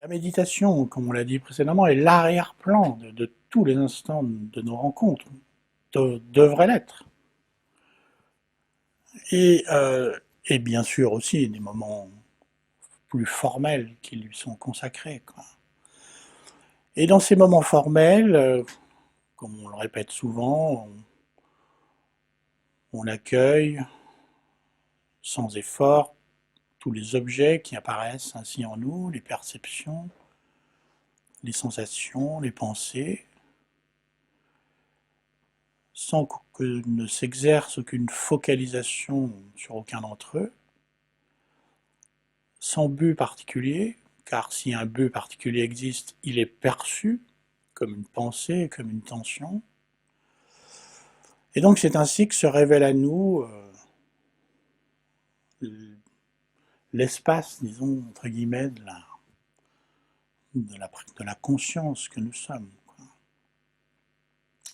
La méditation, comme on l'a dit précédemment, est l'arrière-plan de tous les instants de nos rencontres, devrait l'être. Et bien sûr aussi des moments plus formels qui lui sont consacrés, quoi. Et dans ces moments formels, comme on le répète souvent, on accueille sans effort tous les objets qui apparaissent ainsi en nous, les perceptions, les sensations, les pensées, sans que ne s'exerce aucune focalisation sur aucun d'entre eux, sans but particulier, car si un but particulier existe, il est perçu comme une pensée, comme une tension. Et donc c'est ainsi que se révèle à nous l'espace, disons, entre guillemets, de la conscience que nous sommes.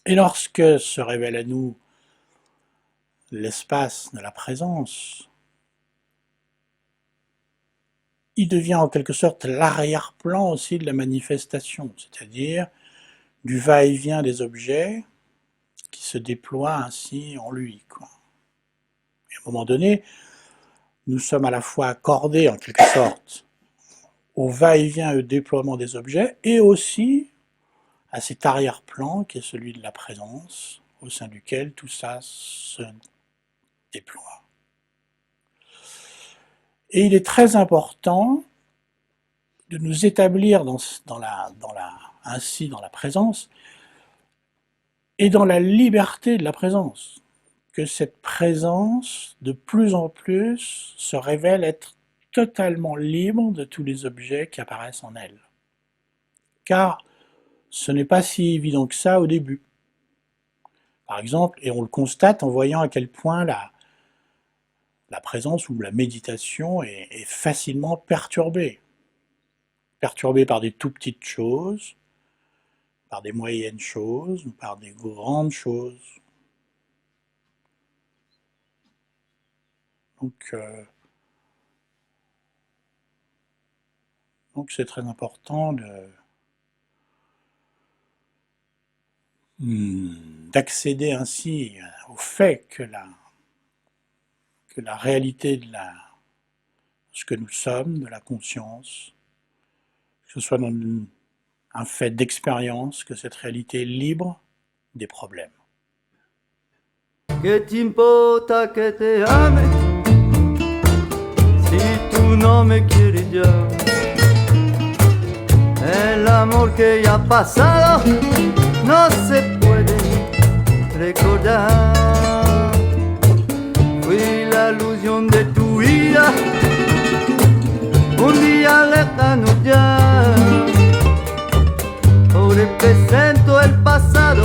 Et lorsque se révèle à nous l'espace de la présence, il devient en quelque sorte l'arrière-plan aussi de la manifestation, c'est-à-dire du va-et-vient des objets qui se déploient ainsi en lui, quoi. Et à un moment donné, nous sommes à la fois accordés en quelque sorte au va-et-vient et au déploiement des objets, et aussi à cet arrière-plan qui est celui de la présence, au sein duquel tout ça se déploie. Et il est très important de nous établir ainsi dans la présence et dans la liberté de la présence, que cette présence de plus en plus se révèle être totalement libre de tous les objets qui apparaissent en elle. Car ce n'est pas si évident que ça au début. Par exemple, et on le constate en voyant à quel point la présence ou la méditation est facilement perturbée. Perturbée par des tout petites choses, par des moyennes choses ou par des grandes choses. Donc c'est très important d'accéder ainsi au fait que la réalité de ce que nous sommes, de la conscience, que ce soit un fait d'expérience, que cette réalité est libre des problèmes. ¿Qué te importa que te ame si tú no me quieres ya? El amor que ya ha pasado no se puede recordar. Fui la ilusión de tu vida, un día lejano ya. Ahora presento el pasado.